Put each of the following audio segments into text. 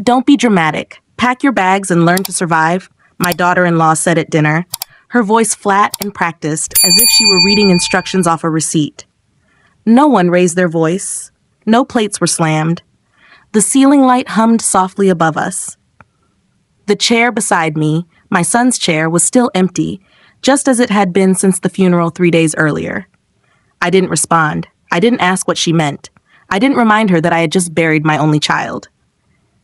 Don't be dramatic. Pack your bags and learn to survive, my daughter-in-law said at dinner, her voice flat and practiced as if she were reading instructions off a receipt. No one raised their voice. No plates were slammed. The ceiling light hummed softly above us. The chair beside me, my son's chair, was still empty, just as it had been since the funeral 3 days earlier. I didn't respond. I didn't ask what she meant. I didn't remind her that I had just buried my only child.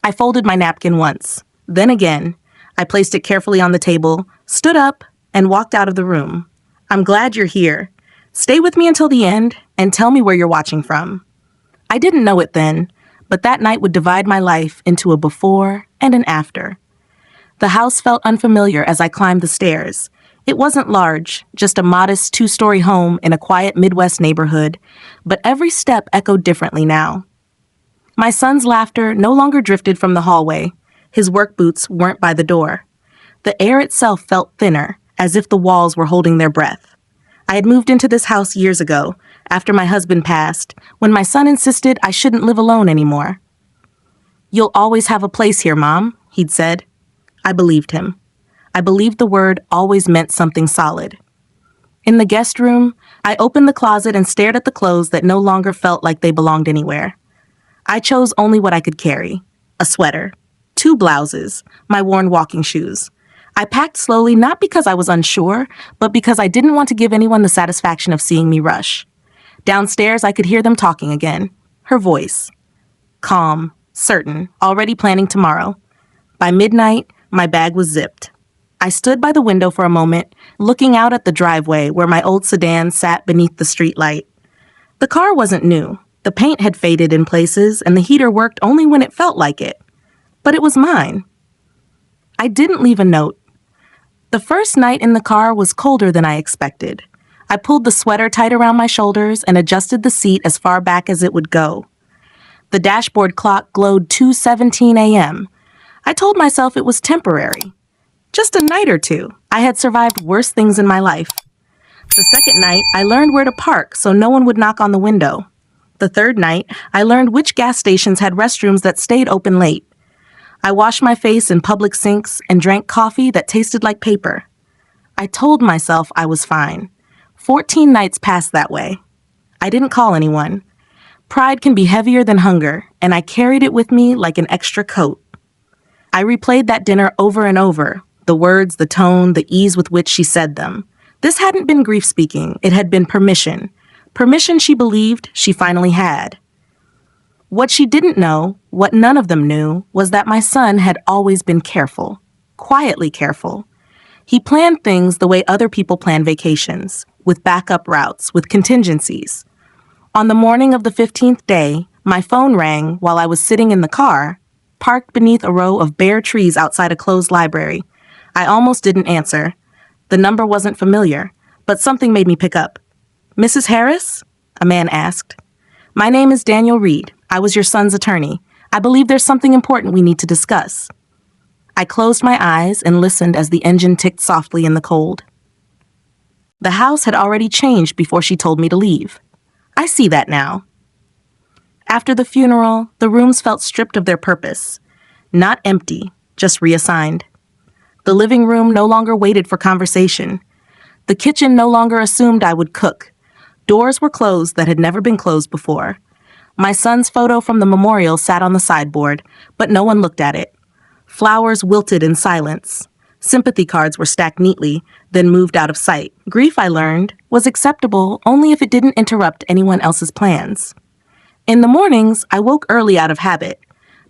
I folded my napkin once, then again. I placed it carefully on the table, stood up, and walked out of the room. I'm glad you're here. Stay with me until the end, and tell me where you're watching from. I didn't know it then, but that night would divide my life into a before and an after. The house felt unfamiliar as I climbed the stairs. It wasn't large, just a modest 2-story home in a quiet Midwest neighborhood, but every step echoed differently now. My son's laughter no longer drifted from the hallway. His work boots weren't by the door. The air itself felt thinner, as if the walls were holding their breath. I had moved into this house years ago, after my husband passed, when my son insisted I shouldn't live alone anymore. "You'll always have a place here, Mom," he'd said. I believed him. I believed the word always meant something solid. In the guest room, I opened the closet and stared at the clothes that no longer felt like they belonged anywhere. I chose only what I could carry: a sweater, 2 blouses, my worn walking shoes. I packed slowly not because I was unsure, but because I didn't want to give anyone the satisfaction of seeing me rush. Downstairs, I could hear them talking again. Her voice. Calm, certain, already planning tomorrow. By midnight, my bag was zipped. I stood by the window for a moment, looking out at the driveway where my old sedan sat beneath the streetlight. The car wasn't new. The paint had faded in places, and the heater worked only when it felt like it. But it was mine. I didn't leave a note. The first night in the car was colder than I expected. I pulled the sweater tight around my shoulders and adjusted the seat as far back as it would go. The dashboard clock glowed 2:17 a.m. I told myself it was temporary. Just a night or two. I had survived worse things in my life. The second night, I learned where to park so no one would knock on the window. The third night, I learned which gas stations had restrooms that stayed open late. I washed my face in public sinks and drank coffee that tasted like paper. I told myself I was fine. 14 nights passed that way. I didn't call anyone. Pride can be heavier than hunger, and I carried it with me like an extra coat. I replayed that dinner over and over, the words, the tone, the ease with which she said them. This hadn't been grief speaking, it had been permission. Permission she believed she finally had. What she didn't know, what none of them knew, was that my son had always been careful, quietly careful. He planned things the way other people plan vacations, with backup routes, with contingencies. On the morning of the 15th day, my phone rang while I was sitting in the car, parked beneath a row of bare trees outside a closed library. I almost didn't answer. The number wasn't familiar, but something made me pick up. "Mrs. Harris?" a man asked. "My name is Daniel Reed. I was your son's attorney. I believe there's something important we need to discuss." I closed my eyes and listened as the engine ticked softly in the cold. The house had already changed before she told me to leave. I see that now. After the funeral, the rooms felt stripped of their purpose. Not empty, just reassigned. The living room no longer waited for conversation. The kitchen no longer assumed I would cook. Doors were closed that had never been closed before. My son's photo from the memorial sat on the sideboard, but no one looked at it. Flowers wilted in silence. Sympathy cards were stacked neatly, then moved out of sight. Grief, I learned, was acceptable only if it didn't interrupt anyone else's plans. In the mornings, I woke early out of habit.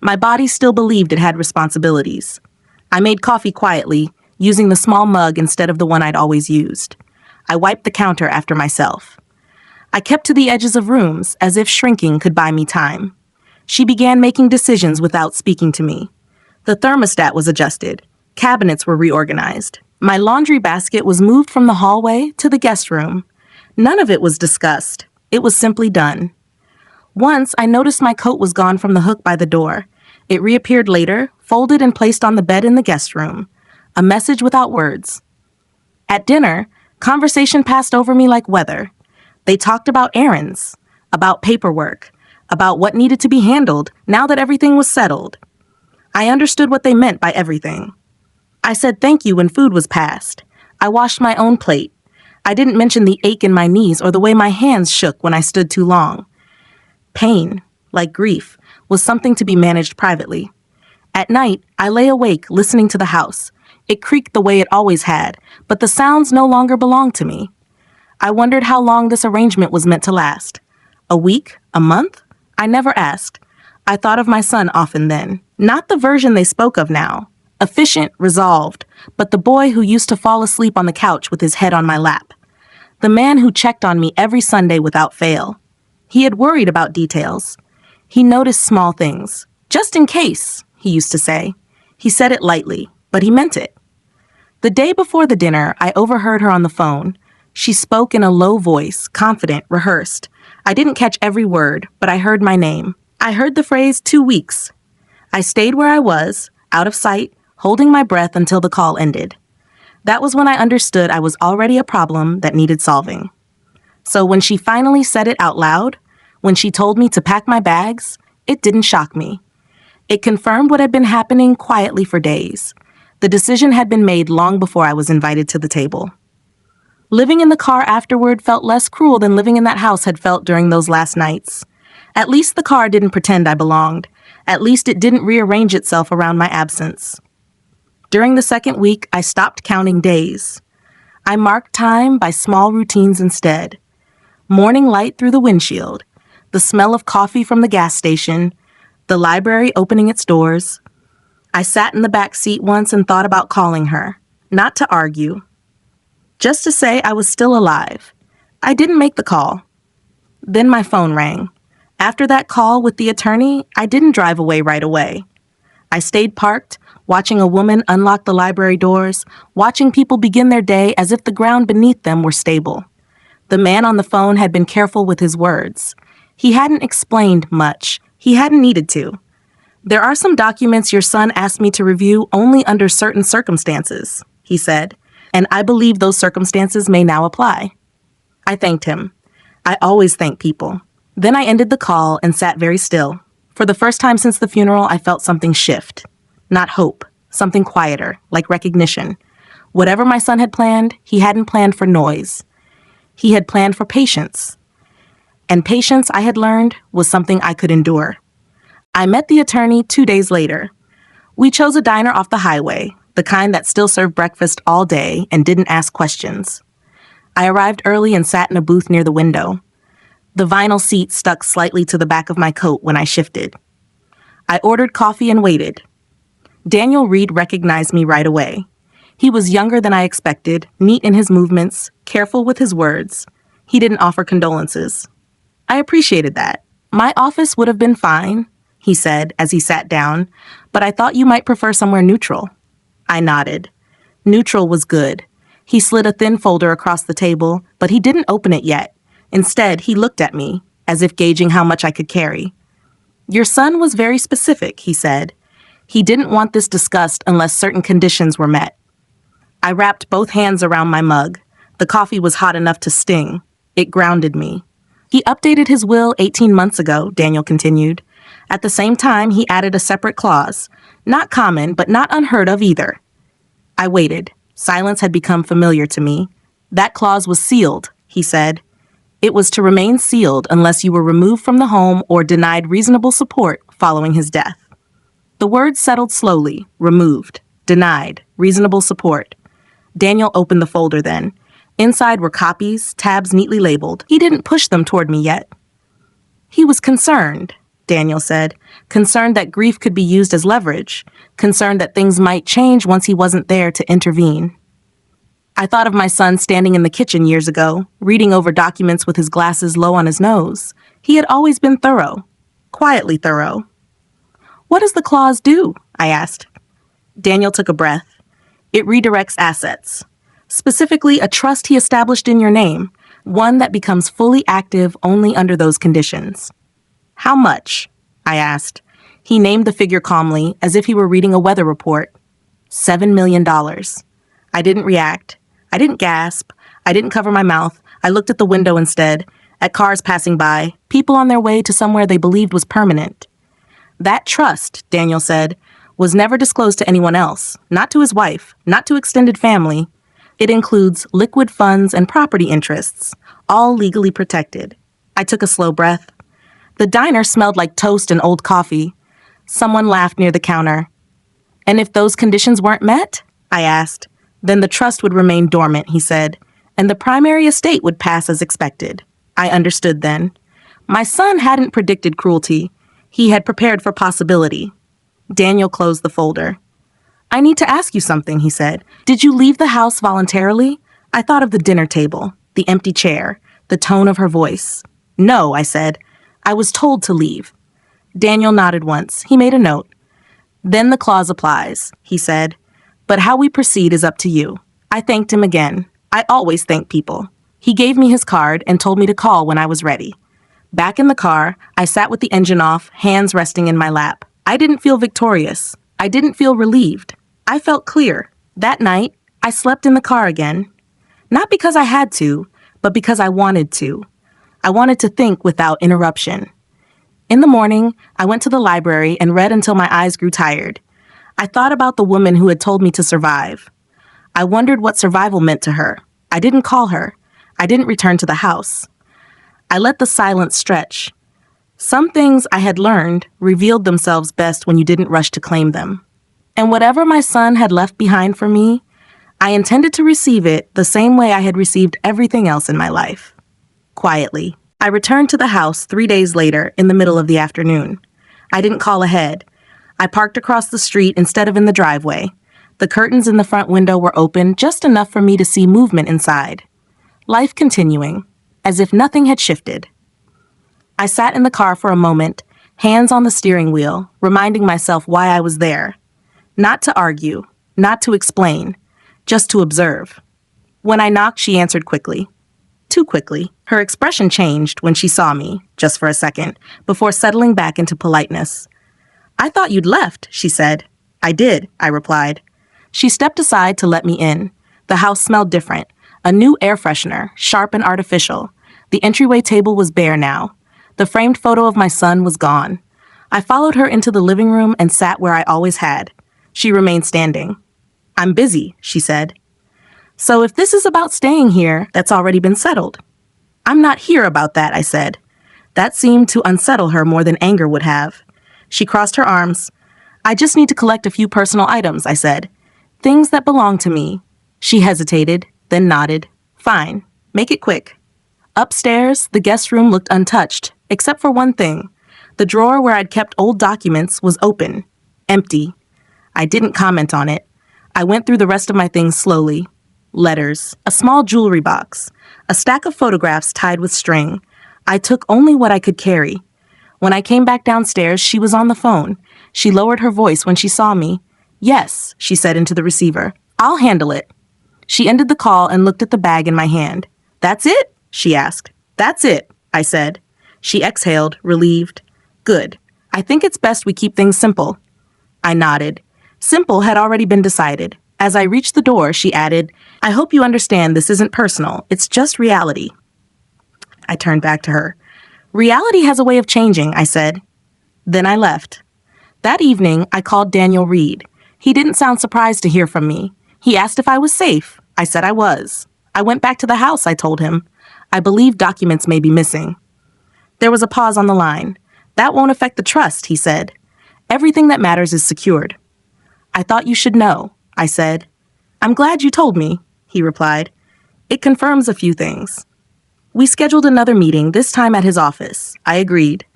My body still believed it had responsibilities. I made coffee quietly, using the small mug instead of the one I'd always used. I wiped the counter after myself. I kept to the edges of rooms, as if shrinking could buy me time. She began making decisions without speaking to me. The thermostat was adjusted. Cabinets were reorganized. My laundry basket was moved from the hallway to the guest room. None of it was discussed. It was simply done. Once, I noticed my coat was gone from the hook by the door. It reappeared later, folded and placed on the bed in the guest room. A message without words. At dinner, conversation passed over me like weather. They talked about errands, about paperwork, about what needed to be handled now that everything was settled. I understood what they meant by everything. I said thank you when food was passed. I washed my own plate. I didn't mention the ache in my knees or the way my hands shook when I stood too long. Pain, like grief, was something to be managed privately. At night, I lay awake listening to the house. It creaked the way it always had, but the sounds no longer belonged to me. I wondered how long this arrangement was meant to last. A week? A month? I never asked. I thought of my son often then. Not the version they spoke of now. Efficient, resolved, but the boy who used to fall asleep on the couch with his head on my lap. The man who checked on me every Sunday without fail. He had worried about details. He noticed small things. Just in case, he used to say. He said it lightly, but he meant it. The day before the dinner, I overheard her on the phone. She spoke in a low voice, confident, rehearsed. I didn't catch every word, but I heard my name. I heard the phrase 2 weeks. I stayed where I was, out of sight, holding my breath until the call ended. That was when I understood I was already a problem that needed solving. So when she finally said it out loud, when she told me to pack my bags, it didn't shock me. It confirmed what had been happening quietly for days. The decision had been made long before I was invited to the table. Living in the car afterward felt less cruel than living in that house had felt during those last nights. At least the car didn't pretend I belonged. At least it didn't rearrange itself around my absence. During the second week, I stopped counting days. I marked time by small routines instead. Morning light through the windshield, the smell of coffee from the gas station, the library opening its doors. I sat in the back seat once and thought about calling her, not to argue, just to say I was still alive. I didn't make the call. Then my phone rang. After that call with the attorney, I didn't drive away right away. I stayed parked, watching a woman unlock the library doors, watching people begin their day as if the ground beneath them were stable. The man on the phone had been careful with his words. He hadn't explained much. He hadn't needed to. There are some documents your son asked me to review only under certain circumstances, he said, and I believe those circumstances may now apply. I thanked him. I always thank people. Then I ended the call and sat very still. For the first time since the funeral, I felt something shift. Not hope, something quieter, like recognition. Whatever my son had planned, he hadn't planned for noise. He had planned for patience. And patience, I had learned, was something I could endure. I met the attorney 2 days later. We chose a diner off the highway, the kind that still served breakfast all day and didn't ask questions. I arrived early and sat in a booth near the window. The vinyl seat stuck slightly to the back of my coat when I shifted. I ordered coffee and waited. Daniel Reed recognized me right away. He was younger than I expected, neat in his movements, careful with his words. He didn't offer condolences. I appreciated that. My office would have been fine, he said as he sat down, but I thought you might prefer somewhere neutral. I nodded. Neutral was good. He slid a thin folder across the table, but he didn't open it yet. Instead, he looked at me, as if gauging how much I could carry. Your son was very specific, he said. He didn't want this discussed unless certain conditions were met. I wrapped both hands around my mug. The coffee was hot enough to sting. It grounded me. He updated his will 18 months ago, Daniel continued. At the same time, he added a separate clause. Not common, but not unheard of either. I waited. Silence had become familiar to me. That clause was sealed, he said. It was to remain sealed unless you were removed from the home or denied reasonable support following his death. The words settled slowly. Removed, denied, reasonable support. Daniel opened the folder then. Inside were copies, tabs neatly labeled. He didn't push them toward me yet. He was concerned, Daniel said, concerned that grief could be used as leverage, concerned that things might change once he wasn't there to intervene. I thought of my son standing in the kitchen years ago, reading over documents with his glasses low on his nose. He had always been thorough, quietly thorough. What does the clause do? I asked. Daniel took a breath. It redirects assets. Specifically, a trust he established in your name, one that becomes fully active only under those conditions. How much? I asked. He named the figure calmly, as if he were reading a weather report. $7 million. I didn't react. I didn't gasp. I didn't cover my mouth. I looked at the window instead, at cars passing by, people on their way to somewhere they believed was permanent. That trust, Daniel said, was never disclosed to anyone else, not to his wife, not to extended family. It includes liquid funds and property interests, all legally protected. I took a slow breath. The diner smelled like toast and old coffee. Someone laughed near the counter. And if those conditions weren't met? I asked. Then the trust would remain dormant, he said, and the primary estate would pass as expected. I understood then. My son hadn't predicted cruelty. He had prepared for possibility. Daniel closed the folder. I need to ask you something, he said. Did you leave the house voluntarily? I thought of the dinner table, the empty chair, the tone of her voice. No, I said. I was told to leave. Daniel nodded once. He made a note. Then the clause applies, he said. But how we proceed is up to you. I thanked him again. I always thank people. He gave me his card and told me to call when I was ready. Back in the car, I sat with the engine off, hands resting in my lap. I didn't feel victorious. I didn't feel relieved. I felt clear. That night, I slept in the car again. Not because I had to, but because I wanted to. I wanted to think without interruption. In the morning, I went to the library and read until my eyes grew tired. I thought about the woman who had told me to survive. I wondered what survival meant to her. I didn't call her. I didn't return to the house. I let the silence stretch. Some things I had learned revealed themselves best when you didn't rush to claim them. And whatever my son had left behind for me, I intended to receive it the same way I had received everything else in my life. Quietly, I returned to the house 3 days later in the middle of the afternoon. I didn't call ahead. I parked across the street instead of in the driveway. The curtains in the front window were open just enough for me to see movement inside. Life continuing, as if nothing had shifted. I sat in the car for a moment, hands on the steering wheel, reminding myself why I was there. Not to argue, not to explain, just to observe. When I knocked, she answered quickly. Too quickly. Her expression changed when she saw me, just for a second, before settling back into politeness. I thought you'd left, she said. I did, I replied. She stepped aside to let me in. The house smelled different. A new air freshener, sharp and artificial. The entryway table was bare now. The framed photo of my son was gone. I followed her into the living room and sat where I always had. She remained standing. I'm busy, she said. So if this is about staying here, that's already been settled. I'm not here about that, I said. That seemed to unsettle her more than anger would have. She crossed her arms. I just need to collect a few personal items, I said. Things that belong to me. She hesitated, then nodded. Fine, make it quick. Upstairs, the guest room looked untouched, except for one thing. The drawer where I'd kept old documents was open, empty. I didn't comment on it. I went through the rest of my things slowly. Letters, a small jewelry box, a stack of photographs tied with string. I took only what I could carry. When I came back downstairs, she was on the phone. She lowered her voice when she saw me. Yes, she said into the receiver. I'll handle it. She ended the call and looked at the bag in my hand. That's it? She asked. That's it, I said. She exhaled, relieved. Good. I think it's best we keep things simple. I nodded. Simple had already been decided. As I reached the door, she added, I hope you understand this isn't personal. It's just reality. I turned back to her. Reality has a way of changing, I said. Then I left. That evening, I called Daniel Reed. He didn't sound surprised to hear from me. He asked if I was safe. I said I was. I went back to the house, I told him. I believe documents may be missing. There was a pause on the line. That won't affect the trust, he said. Everything that matters is secured. I thought you should know, I said. I'm glad you told me, he replied. It confirms a few things. We scheduled another meeting, this time at his office. I agreed.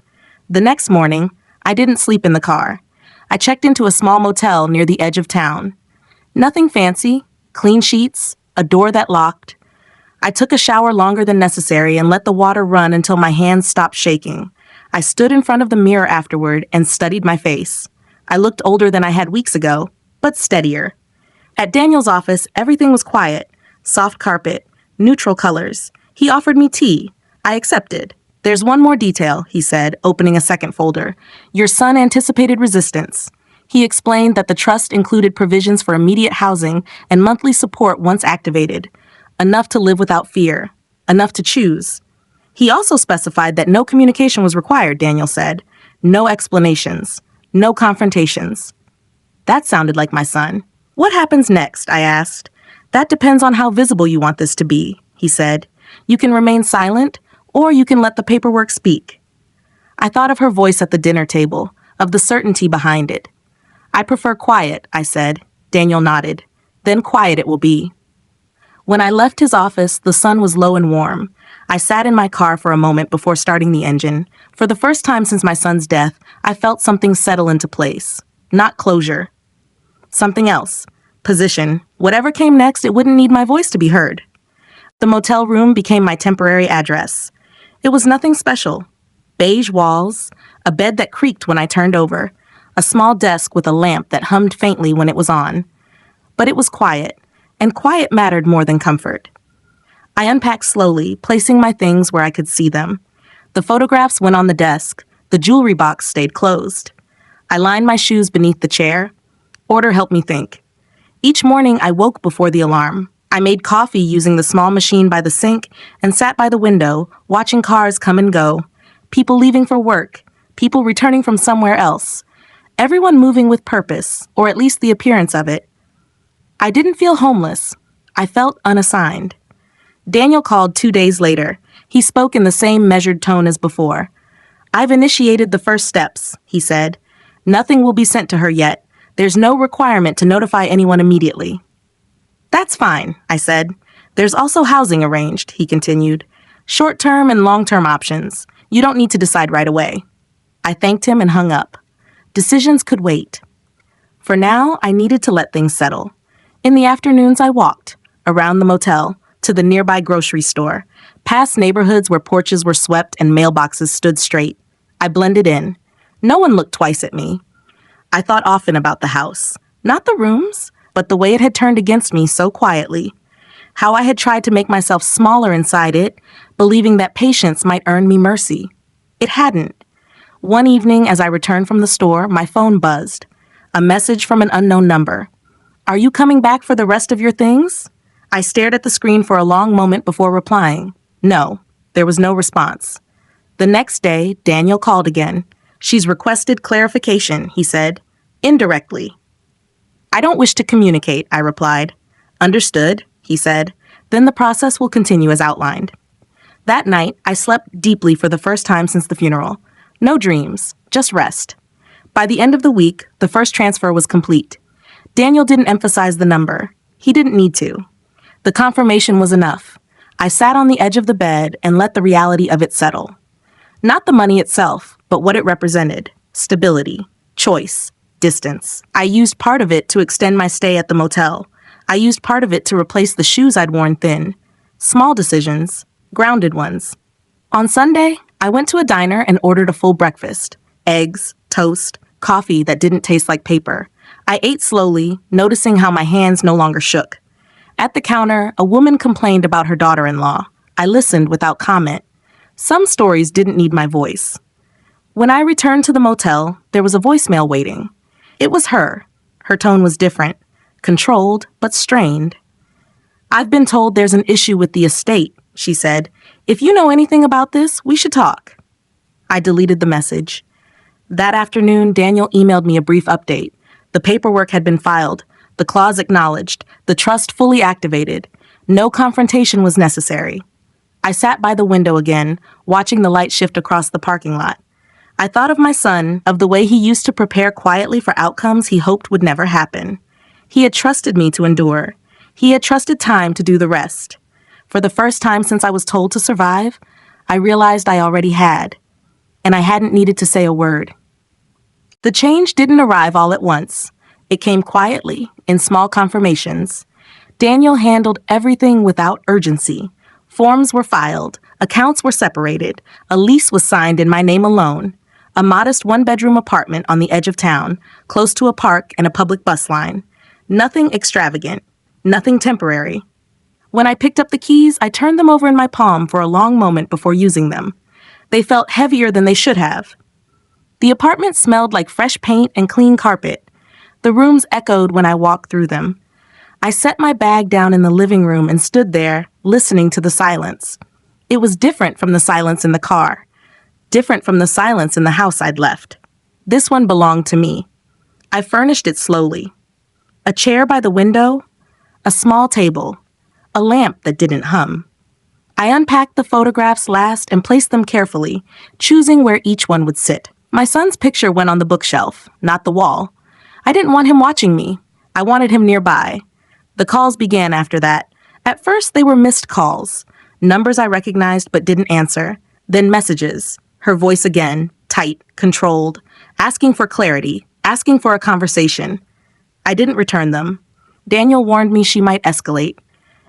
The next morning, I didn't sleep in the car. I checked into a small motel near the edge of town. Nothing fancy, clean sheets, a door that locked. I took a shower longer than necessary and let the water run until my hands stopped shaking. I stood in front of the mirror afterward and studied my face. I looked older than I had weeks ago, but steadier. At Daniel's office, everything was quiet. Soft carpet, neutral colors. He offered me tea. I accepted. There's one more detail, he said, opening a second folder. Your son anticipated resistance. He explained that the trust included provisions for immediate housing and monthly support once activated. Enough to live without fear. Enough to choose. He also specified that no communication was required, Daniel said. No explanations. No confrontations. That sounded like my son. What happens next? I asked. That depends on how visible you want this to be, he said. You can remain silent, or you can let the paperwork speak. I thought of her voice at the dinner table, of the certainty behind it. I prefer quiet, I said. Daniel nodded. Then quiet it will be. When I left his office, the sun was low and warm. I sat in my car for a moment before starting the engine. For the first time since my son's death, I felt something settle into place. Not closure. Something else. Position. Whatever came next, it wouldn't need my voice to be heard. The motel room became my temporary address. It was nothing special. Beige walls, a bed that creaked when I turned over, a small desk with a lamp that hummed faintly when it was on. But it was quiet, and quiet mattered more than comfort. I unpacked slowly, placing my things where I could see them. The photographs went on the desk. The jewelry box stayed closed. I lined my shoes beneath the chair. Order helped me think. Each morning, I woke before the alarm. I made coffee using the small machine by the sink and sat by the window, watching cars come and go, people leaving for work, people returning from somewhere else, everyone moving with purpose, or at least the appearance of it. I didn't feel homeless. I felt unassigned. Daniel called 2 days later. He spoke in the same measured tone as before. I've initiated the first steps, he said. Nothing will be sent to her yet. There's no requirement to notify anyone immediately. That's fine, I said. There's also housing arranged, he continued. Short-term and long-term options. You don't need to decide right away. I thanked him and hung up. Decisions could wait. For now, I needed to let things settle. In the afternoons, I walked around the motel to the nearby grocery store, past neighborhoods where porches were swept and mailboxes stood straight. I blended in. No one looked twice at me. I thought often about the house. Not the rooms, but the way it had turned against me so quietly. How I had tried to make myself smaller inside it, believing that patience might earn me mercy. It hadn't. One evening, as I returned from the store, my phone buzzed. A message from an unknown number. Are you coming back for the rest of your things? I stared at the screen for a long moment before replying. No, there was no response. The next day, Daniel called again. She's requested clarification, he said. Indirectly. I don't wish to communicate, I replied. Understood, he said. Then the process will continue as outlined. That night, I slept deeply for the first time since the funeral. No dreams, just rest. By the end of the week, the first transfer was complete. Daniel didn't emphasize the number. He didn't need to. The confirmation was enough. I sat on the edge of the bed and let the reality of it settle. Not the money itself, but what it represented. Stability, choice, distance. I used part of it to extend my stay at the motel. I used part of it to replace the shoes I'd worn thin. Small decisions, grounded ones. On Sunday, I went to a diner and ordered a full breakfast. Eggs, toast, coffee that didn't taste like paper. I ate slowly, noticing how my hands no longer shook. At the counter, a woman complained about her daughter-in-law. I listened without comment. Some stories didn't need my voice. When I returned to the motel, there was a voicemail waiting. It was her. Her tone was different, controlled but strained. I've been told there's an issue with the estate, she said. If you know anything about this, we should talk. I deleted the message. That afternoon, Daniel emailed me a brief update. The paperwork had been filed, the clause acknowledged, the trust fully activated. No confrontation was necessary. I sat by the window again, watching the light shift across the parking lot. I thought of my son, of the way he used to prepare quietly for outcomes he hoped would never happen. He had trusted me to endure. He had trusted time to do the rest. For the first time since I was told to survive, I realized I already had, and I hadn't needed to say a word. The change didn't arrive all at once. It came quietly, in small confirmations. Daniel handled everything without urgency. Forms were filed, accounts were separated, a lease was signed in my name alone, a modest one-bedroom apartment on the edge of town, close to a park and a public bus line. Nothing extravagant, nothing temporary. When I picked up the keys, I turned them over in my palm for a long moment before using them. They felt heavier than they should have. The apartment smelled like fresh paint and clean carpet. The rooms echoed when I walked through them. I set my bag down in the living room and stood there, listening to the silence. It was different from the silence in the car, different from the silence in the house I'd left. This one belonged to me. I furnished it slowly. A chair by the window, a small table, a lamp that didn't hum. I unpacked the photographs last and placed them carefully, choosing where each one would sit. My son's picture went on the bookshelf, not the wall. I didn't want him watching me. I wanted him nearby. The calls began after that. At first, they were missed calls, numbers I recognized but didn't answer, then messages, her voice again, tight, controlled, asking for clarity, asking for a conversation. I didn't return them. Daniel warned me she might escalate.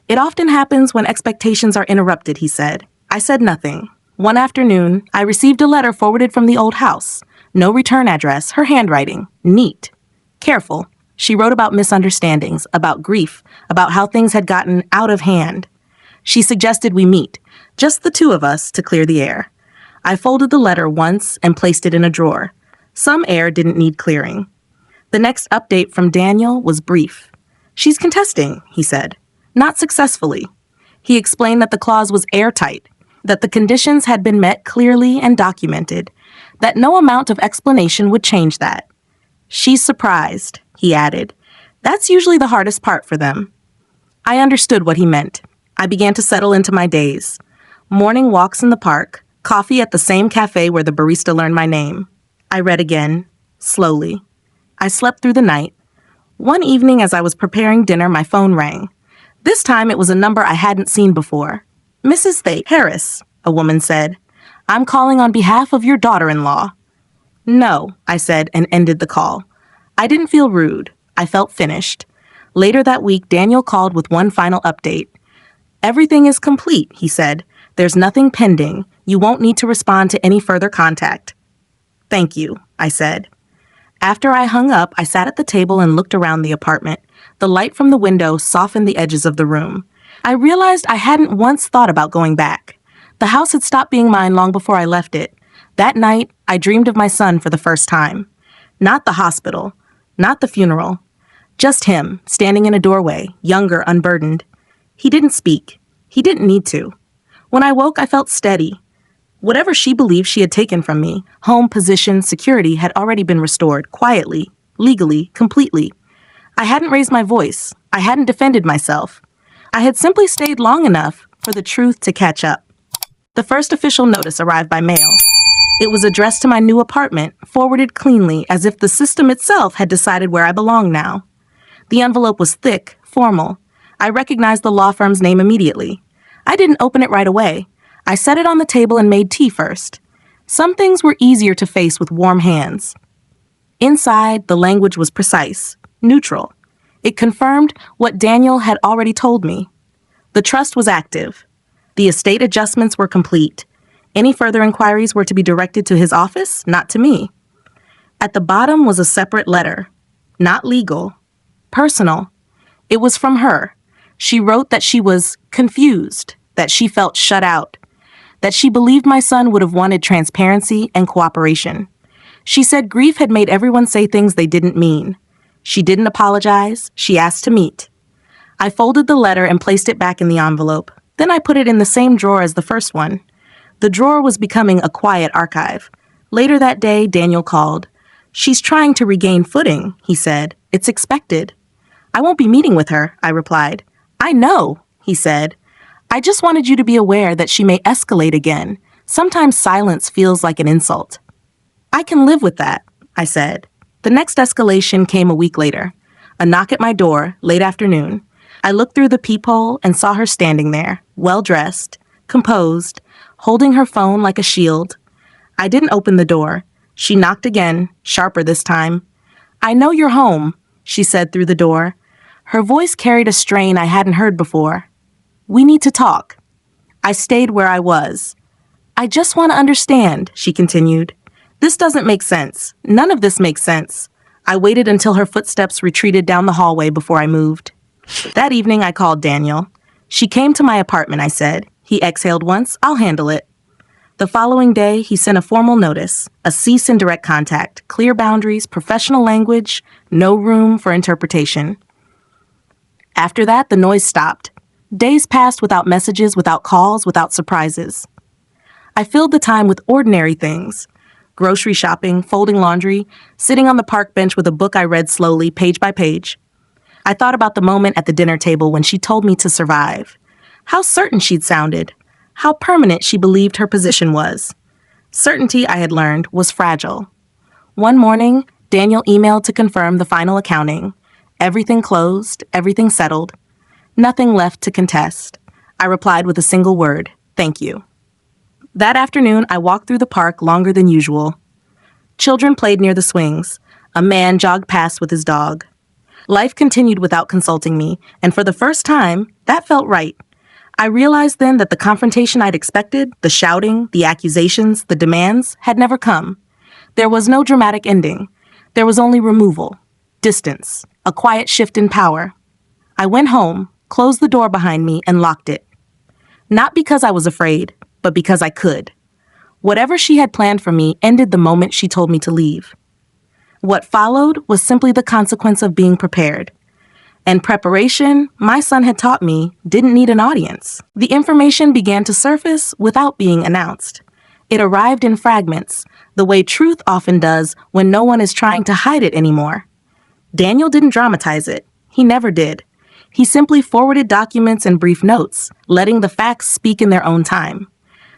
It often happens when expectations are interrupted, he said. I said nothing. One afternoon, I received a letter forwarded from the old house. No return address, her handwriting. Neat. Careful. She wrote about misunderstandings, about grief, about how things had gotten out of hand. She suggested we meet, just the two of us, to clear the air. I folded the letter once and placed it in a drawer. Some air didn't need clearing. The next update from Daniel was brief. She's contesting, he said. Not successfully. He explained that the clause was airtight, that the conditions had been met clearly and documented, that no amount of explanation would change that. She's surprised, he added. That's usually the hardest part for them. I understood what he meant. I began to settle into my days. Morning walks in the park, coffee at the same cafe where the barista learned my name. I read again, slowly. I slept through the night. One evening as I was preparing dinner, my phone rang. This time it was a number I hadn't seen before. Mrs. Thate Harris, a woman said. I'm calling on behalf of your daughter-in-law. No, I said and ended the call. I didn't feel rude. I felt finished. Later that week, Daniel called with one final update. Everything is complete, he said. There's nothing pending. You won't need to respond to any further contact. Thank you, I said. After I hung up, I sat at the table and looked around the apartment. The light from the window softened the edges of the room. I realized I hadn't once thought about going back. The house had stopped being mine long before I left it. That night, I dreamed of my son for the first time. Not the hospital, not the funeral. Just him, standing in a doorway, younger, unburdened. He didn't speak. He didn't need to. When I woke, I felt steady. Whatever she believed she had taken from me, home, position, security, had already been restored, quietly, legally, completely. I hadn't raised my voice. I hadn't defended myself. I had simply stayed long enough for the truth to catch up. The first official notice arrived by mail. It was addressed to my new apartment, forwarded cleanly, as if the system itself had decided where I belonged now. The envelope was thick, formal. I recognized the law firm's name immediately. I didn't open it right away. I set it on the table and made tea first. Some things were easier to face with warm hands. Inside, the language was precise, neutral. It confirmed what Daniel had already told me. The trust was active. The estate adjustments were complete. Any further inquiries were to be directed to his office, not to me. At the bottom was a separate letter. Not legal. Personal. It was from her. She wrote that she was confused, that she felt shut out, that she believed my son would have wanted transparency and cooperation. She said grief had made everyone say things they didn't mean. She didn't apologize. She asked to meet. I folded the letter and placed it back in the envelope. Then I put it in the same drawer as the first one. The drawer was becoming a quiet archive. Later that day, Daniel called. She's trying to regain footing, he said. It's expected. I won't be meeting with her, I replied. I know, he said. I just wanted you to be aware that she may escalate again. Sometimes silence feels like an insult. I can live with that, I said. The next escalation came a week later. A knock at my door, late afternoon. I looked through the peephole and saw her standing there, well-dressed, composed, holding her phone like a shield. I didn't open the door. She knocked again, sharper this time. I know you're home, she said through the door. Her voice carried a strain I hadn't heard before. We need to talk. I stayed where I was. I just want to understand, she continued. This doesn't make sense. None of this makes sense. I waited until her footsteps retreated down the hallway before I moved. That evening, I called Daniel. She came to my apartment, I said. He exhaled once. I'll handle it. The following day, he sent a formal notice, a cease and direct contact, clear boundaries, professional language, no room for interpretation. After that, the noise stopped. Days passed without messages, without calls, without surprises. I filled the time with ordinary things. grocery shopping, folding laundry, sitting on the park bench with a book I read slowly, page by page. I thought about the moment at the dinner table when she told me to survive. How certain she'd sounded. How permanent she believed her position was. Certainty, I had learned, was fragile. One morning, Daniel emailed to confirm the final accounting. Everything closed, everything settled. Nothing left to contest. I replied with a single word, thank you. That afternoon, I walked through the park longer than usual. Children played near the swings. A man jogged past with his dog. Life continued without consulting me, and for the first time, that felt right. I realized then that the confrontation I'd expected, the shouting, the accusations, the demands, had never come. There was no dramatic ending. There was only removal, distance, a quiet shift in power. I went home, closed the door behind me, and locked it. Not because I was afraid, but because I could. Whatever she had planned for me ended the moment she told me to leave. What followed was simply the consequence of being prepared. And preparation, my son had taught me, didn't need an audience. The information began to surface without being announced. It arrived in fragments, the way truth often does when no one is trying to hide it anymore. Daniel didn't dramatize it. He never did. He simply forwarded documents and brief notes, letting the facts speak in their own time.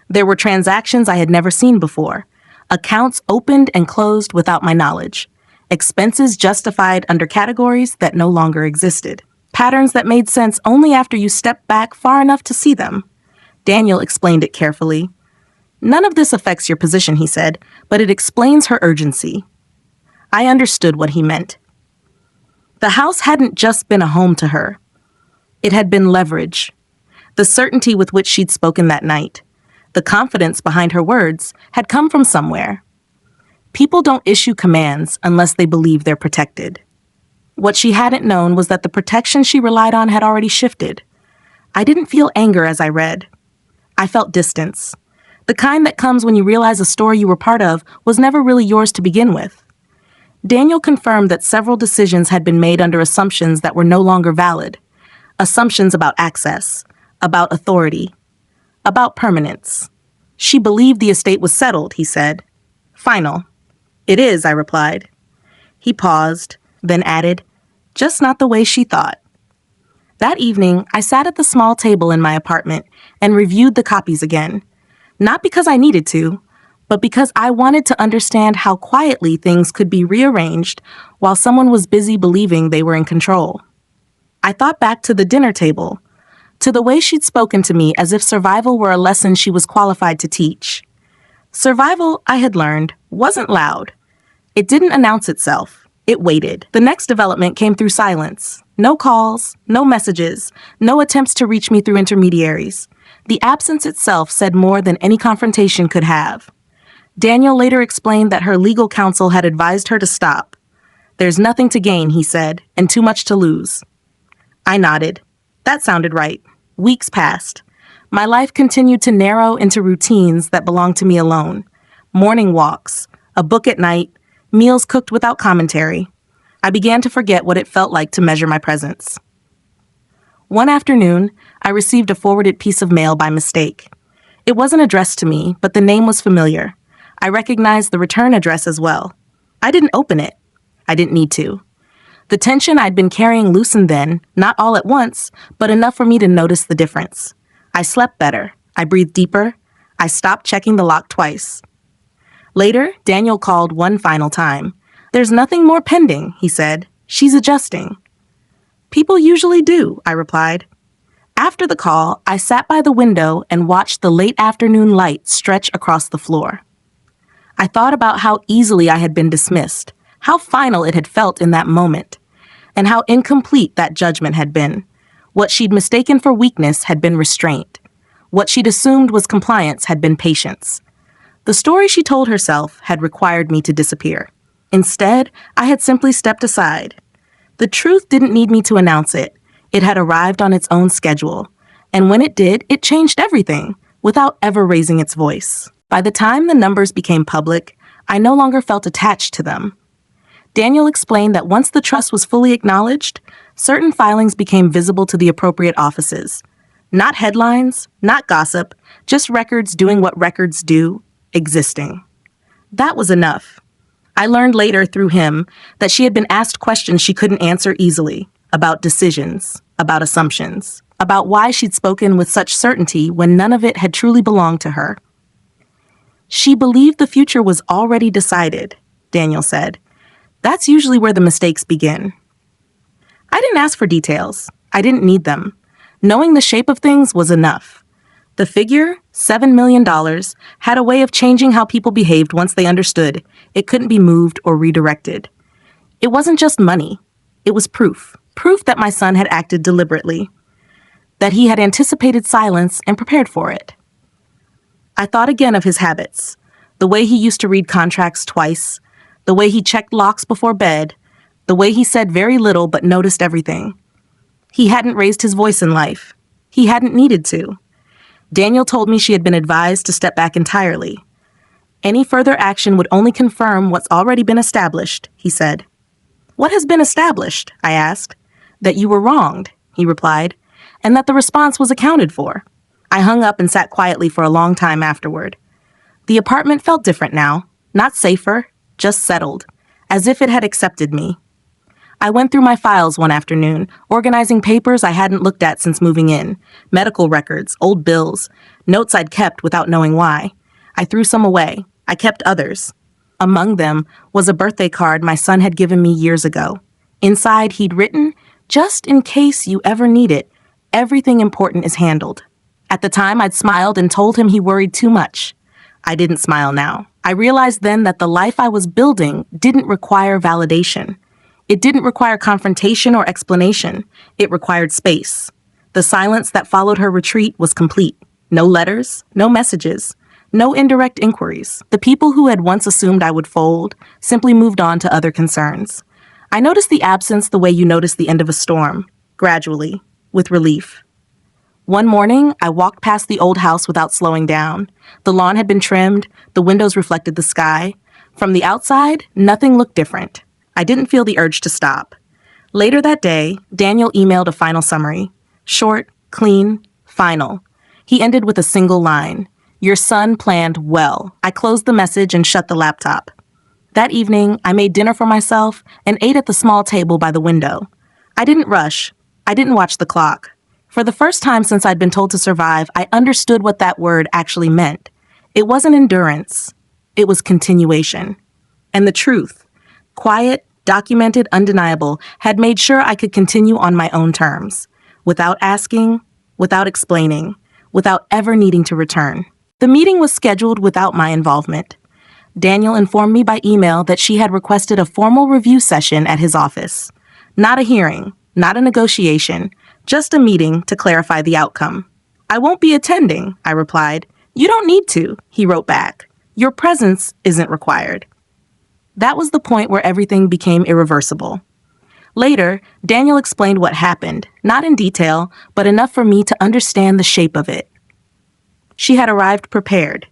There were transactions I had never seen before, accounts opened and closed without my knowledge, expenses justified under categories that no longer existed, patterns that made sense only after you stepped back far enough to see them. Daniel explained it carefully. None of this affects your position, he said, but it explains her urgency. I understood what he meant. The house hadn't just been a home to her. It had been leverage. The certainty with which she'd spoken that night, the confidence behind her words, had come from somewhere. People don't issue commands unless they believe they're protected. What she hadn't known was that the protection she relied on had already shifted. I didn't feel anger as I read. I felt distance. The kind that comes when you realize a story you were part of was never really yours to begin with. Daniel confirmed that several decisions had been made under assumptions that were no longer valid. Assumptions about access, about authority, about permanence. She believed the estate was settled, he said. Final. It is, I replied. He paused, then added, just not the way she thought. That evening, I sat at the small table in my apartment and reviewed the copies again. Not because I needed to, but because I wanted to understand how quietly things could be rearranged while someone was busy believing they were in control. I thought back to the dinner table, to the way she'd spoken to me as if survival were a lesson she was qualified to teach. Survival, I had learned, wasn't loud. It didn't announce itself. It waited. The next development came through silence. No calls, no messages, no attempts to reach me through intermediaries. The absence itself said more than any confrontation could have. Daniel later explained that her legal counsel had advised her to stop. There's nothing to gain, he said, and too much to lose. I nodded. That sounded right. Weeks passed. My life continued to narrow into routines that belonged to me alone. Morning walks, a book at night, meals cooked without commentary. I began to forget what it felt like to measure my presence. One afternoon, I received a forwarded piece of mail by mistake. It wasn't addressed to me, but the name was familiar. I recognized the return address as well. I didn't open it. I didn't need to. The tension I'd been carrying loosened then, not all at once, but enough for me to notice the difference. I slept better. I breathed deeper. I stopped checking the lock twice. Later, Daniel called one final time. There's nothing more pending, he said. She's adjusting. People usually do, I replied. After the call, I sat by the window and watched the late afternoon light stretch across the floor. I thought about how easily I had been dismissed, how final it had felt in that moment, and how incomplete that judgment had been. What she'd mistaken for weakness had been restraint. What she'd assumed was compliance had been patience. The story she told herself had required me to disappear. Instead, I had simply stepped aside. The truth didn't need me to announce it. It had arrived on its own schedule. And when it did, it changed everything, without ever raising its voice. By the time the numbers became public, I no longer felt attached to them. Daniel explained that once the trust was fully acknowledged, certain filings became visible to the appropriate offices. Not headlines, not gossip, just records doing what records do, existing. That was enough. I learned later through him that she had been asked questions she couldn't answer easily about decisions, about assumptions, about why she'd spoken with such certainty when none of it had truly belonged to her. She believed the future was already decided, Daniel said. That's usually where the mistakes begin. I didn't ask for details. I didn't need them. Knowing the shape of things was enough. The figure, $7 million, had a way of changing how people behaved once they understood it couldn't be moved or redirected. It wasn't just money. It was proof. Proof that my son had acted deliberately. That he had anticipated silence and prepared for it. I thought again of his habits. The way he used to read contracts twice. The way he checked locks before bed. The way he said very little but noticed everything. He hadn't raised his voice in life. He hadn't needed to. Daniel told me she had been advised to step back entirely. Any further action would only confirm what's already been established, he said. What has been established? I asked. That you were wronged, he replied, and that the response was accounted for. I hung up and sat quietly for a long time afterward. The apartment felt different now, not safer, just settled, as if it had accepted me. I went through my files one afternoon, organizing papers I hadn't looked at since moving in, medical records, old bills, notes I'd kept without knowing why. I threw some away. I kept others. Among them was a birthday card my son had given me years ago. Inside, he'd written, "Just in case you ever need it, everything important is handled." At the time, I'd smiled and told him he worried too much. I didn't smile now. I realized then that the life I was building didn't require validation. It didn't require confrontation or explanation. It required space. The silence that followed her retreat was complete. No letters, no messages, no indirect inquiries. The people who had once assumed I would fold simply moved on to other concerns. I noticed the absence the way you notice the end of a storm, gradually, with relief. One morning, I walked past the old house without slowing down. The lawn had been trimmed, the windows reflected the sky. From the outside, nothing looked different. I didn't feel the urge to stop. Later that day, Daniel emailed a final summary. Short, clean, final. He ended with a single line. "Your son planned well." I closed the message and shut the laptop. That evening, I made dinner for myself and ate at the small table by the window. I didn't rush. I didn't watch the clock. For the first time since I'd been told to survive, I understood what that word actually meant. It wasn't endurance. It was continuation. And the truth, quiet, documented, undeniable, had made sure I could continue on my own terms, without asking, without explaining, without ever needing to return. The meeting was scheduled without my involvement. Daniel informed me by email that she had requested a formal review session at his office. Not a hearing, not a negotiation, just a meeting to clarify the outcome. "I won't be attending," I replied. "You don't need to," he wrote back. "Your presence isn't required." That was the point where everything became irreversible. Later, Daniel explained what happened, not in detail, but enough for me to understand the shape of it. She had arrived prepared.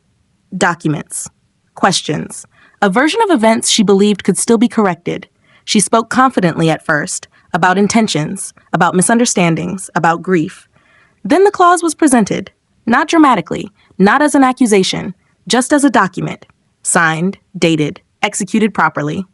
Documents. Questions. A version of events she believed could still be corrected. She spoke confidently at first, about intentions, about misunderstandings, about grief. Then the clause was presented, not dramatically, not as an accusation, just as a document, signed, dated, executed properly.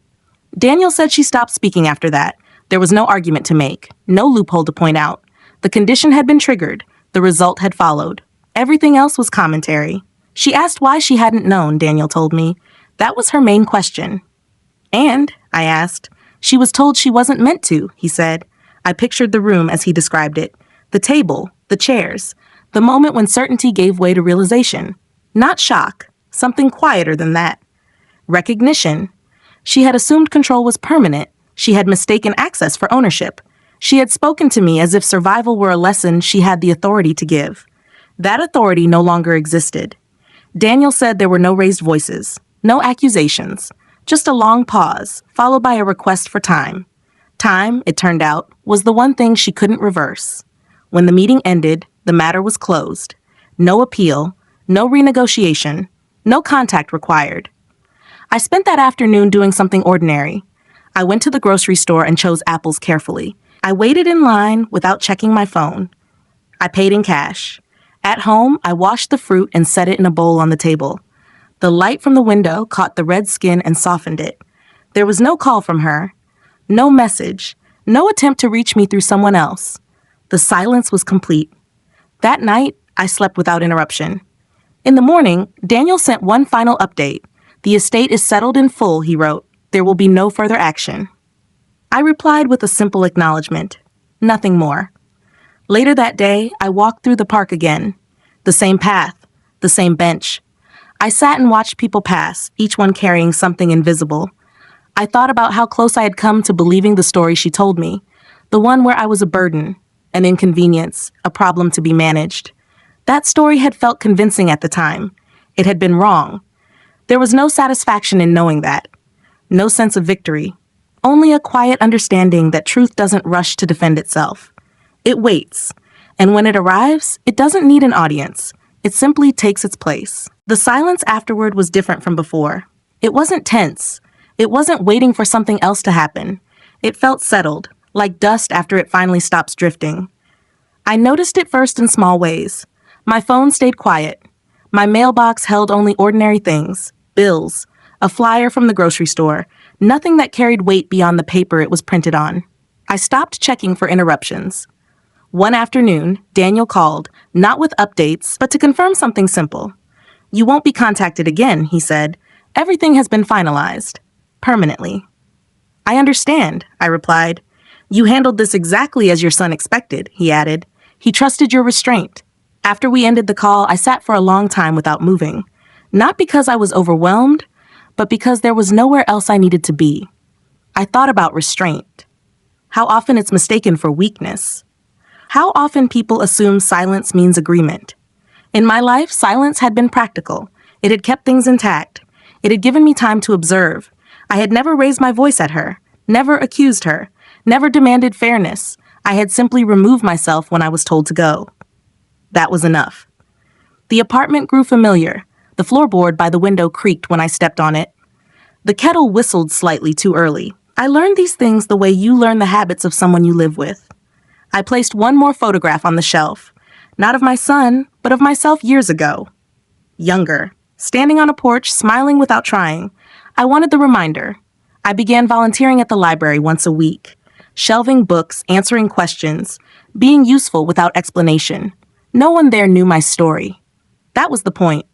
Daniel said she stopped speaking after that. There was no argument to make, no loophole to point out. The condition had been triggered, the result had followed. Everything else was commentary. She asked why she hadn't known, Daniel told me. That was her main question. "And," I asked, "she was told she wasn't meant to," he said. I pictured the room as he described it. The table, the chairs, the moment when certainty gave way to realization. Not shock, something quieter than that. Recognition. She had assumed control was permanent. She had mistaken access for ownership. She had spoken to me as if survival were a lesson she had the authority to give. That authority no longer existed. Daniel said there were no raised voices, no accusations, just a long pause, followed by a request for time. Time, it turned out, was the one thing she couldn't reverse. When the meeting ended, the matter was closed. No appeal, no renegotiation, no contact required. I spent that afternoon doing something ordinary. I went to the grocery store and chose apples carefully. I waited in line without checking my phone. I paid in cash. At home, I washed the fruit and set it in a bowl on the table. The light from the window caught the red skin and softened it. There was no call from her, no message, no attempt to reach me through someone else. The silence was complete. That night, I slept without interruption. In the morning, Daniel sent one final update. "The estate is settled in full," he wrote. "There will be no further action." I replied with a simple acknowledgement. Nothing more. Later that day, I walked through the park again. The same path, the same bench. I sat and watched people pass, each one carrying something invisible. I thought about how close I had come to believing the story she told me, the one where I was a burden, an inconvenience, a problem to be managed. That story had felt convincing at the time. It had been wrong. There was no satisfaction in knowing that. No sense of victory. Only a quiet understanding that truth doesn't rush to defend itself. It waits, and when it arrives, it doesn't need an audience. It simply takes its place. The silence afterward was different from before. It wasn't tense. It wasn't waiting for something else to happen. It felt settled, like dust after it finally stops drifting. I noticed it first in small ways. My phone stayed quiet. My mailbox held only ordinary things, bills, a flyer from the grocery store, nothing that carried weight beyond the paper it was printed on. I stopped checking for interruptions. One afternoon, Daniel called, not with updates, but to confirm something simple. "You won't be contacted again," he said. "Everything has been finalized. Permanently." "I understand," I replied. "You handled this exactly as your son expected," he added. "He trusted your restraint." After we ended the call, I sat for a long time without moving. Not because I was overwhelmed, but because there was nowhere else I needed to be. I thought about restraint. How often it's mistaken for weakness. How often people assume silence means agreement. In my life, silence had been practical. It had kept things intact. It had given me time to observe. I had never raised my voice at her, never accused her, never demanded fairness. I had simply removed myself when I was told to go. That was enough. The apartment grew familiar. The floorboard by the window creaked when I stepped on it. The kettle whistled slightly too early. I learned these things the way you learn the habits of someone you live with. I placed one more photograph on the shelf, not of my son, but of myself years ago. Younger, standing on a porch, smiling without trying. I wanted the reminder. I began volunteering at the library once a week, shelving books, answering questions, being useful without explanation. No one there knew my story. That was the point.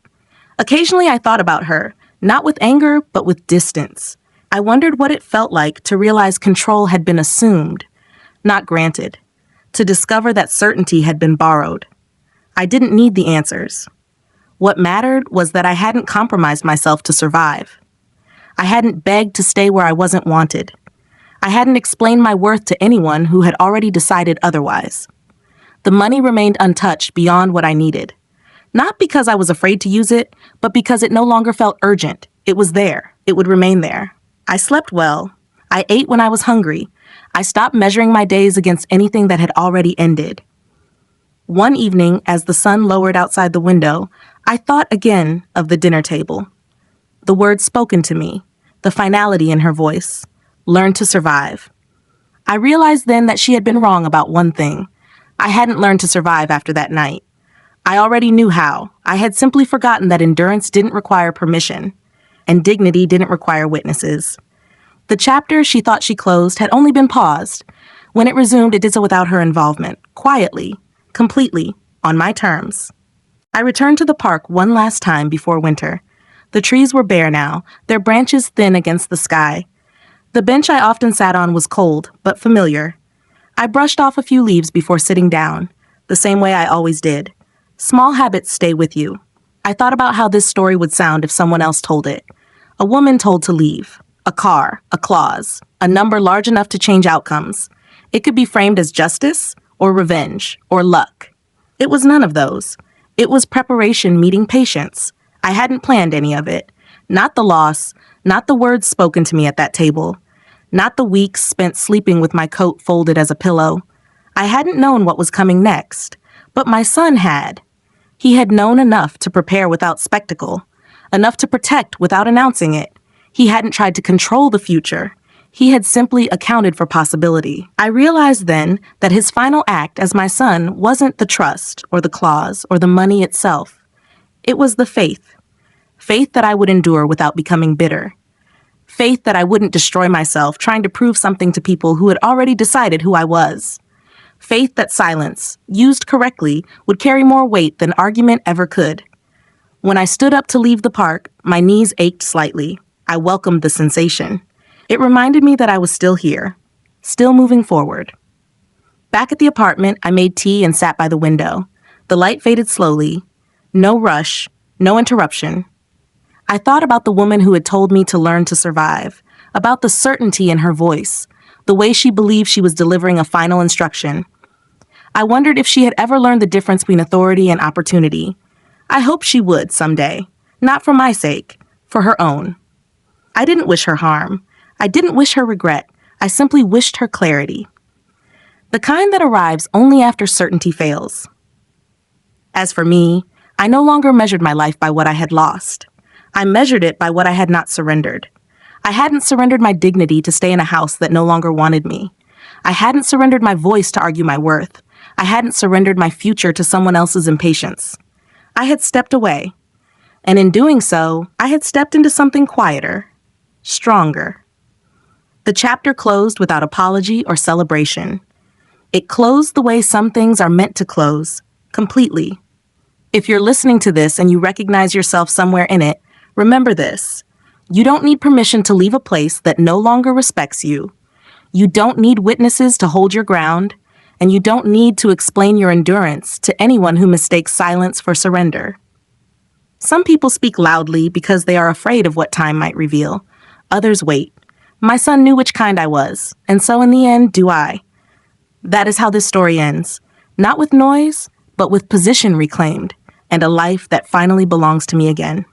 Occasionally I thought about her, not with anger, but with distance. I wondered what it felt like to realize control had been assumed, not granted, to discover that certainty had been borrowed. I didn't need the answers. What mattered was that I hadn't compromised myself to survive. I hadn't begged to stay where I wasn't wanted. I hadn't explained my worth to anyone who had already decided otherwise. The money remained untouched beyond what I needed. Not because I was afraid to use it, but because it no longer felt urgent. It was there. It would remain there. I slept well. I ate when I was hungry. I stopped measuring my days against anything that had already ended. One evening, as the sun lowered outside the window, I thought again of the dinner table. The words spoken to me, the finality in her voice, learn to survive. I realized then that she had been wrong about one thing. I hadn't learned to survive after that night. I already knew how. I had simply forgotten that endurance didn't require permission, and dignity didn't require witnesses. The chapter she thought she closed had only been paused. When it resumed, it did so without her involvement, quietly, completely, on my terms. I returned to the park one last time before winter. The trees were bare now, their branches thin against the sky. The bench I often sat on was cold, but familiar. I brushed off a few leaves before sitting down, the same way I always did. Small habits stay with you. I thought about how this story would sound if someone else told it. A woman told to leave. A car, a clause, a number large enough to change outcomes. It could be framed as justice, or revenge, or luck. It was none of those. It was preparation meeting patience. I hadn't planned any of it. Not the loss, not the words spoken to me at that table, not the weeks spent sleeping with my coat folded as a pillow. I hadn't known what was coming next, but my son had. He had known enough to prepare without spectacle, enough to protect without announcing it. He hadn't tried to control the future. He had simply accounted for possibility. I realized then that his final act as my son wasn't the trust or the clause or the money itself. It was the faith. Faith that I would endure without becoming bitter. Faith that I wouldn't destroy myself trying to prove something to people who had already decided who I was. Faith that silence, used correctly, would carry more weight than argument ever could. When I stood up to leave the park, my knees ached slightly. I welcomed the sensation. It reminded me that I was still here, still moving forward. Back at the apartment, I made tea and sat by the window. The light faded slowly. No rush, no interruption. I thought about the woman who had told me to learn to survive, about the certainty in her voice, the way she believed she was delivering a final instruction. I wondered if she had ever learned the difference between authority and opportunity. I hoped she would someday, not for my sake, for her own. I didn't wish her harm. I didn't wish her regret. I simply wished her clarity. The kind that arrives only after certainty fails. As for me, I no longer measured my life by what I had lost. I measured it by what I had not surrendered. I hadn't surrendered my dignity to stay in a house that no longer wanted me. I hadn't surrendered my voice to argue my worth. I hadn't surrendered my future to someone else's impatience. I had stepped away. And in doing so, I had stepped into something quieter, stronger. The chapter closed without apology or celebration. It closed the way some things are meant to close, completely. If you're listening to this and you recognize yourself somewhere in it, remember this. You don't need permission to leave a place that no longer respects you. You don't need witnesses to hold your ground, and you don't need to explain your endurance to anyone who mistakes silence for surrender. Some people speak loudly because they are afraid of what time might reveal. Others wait. My son knew which kind I was, and so in the end, do I. That is how this story ends. Not with noise, but with position reclaimed, and a life that finally belongs to me again.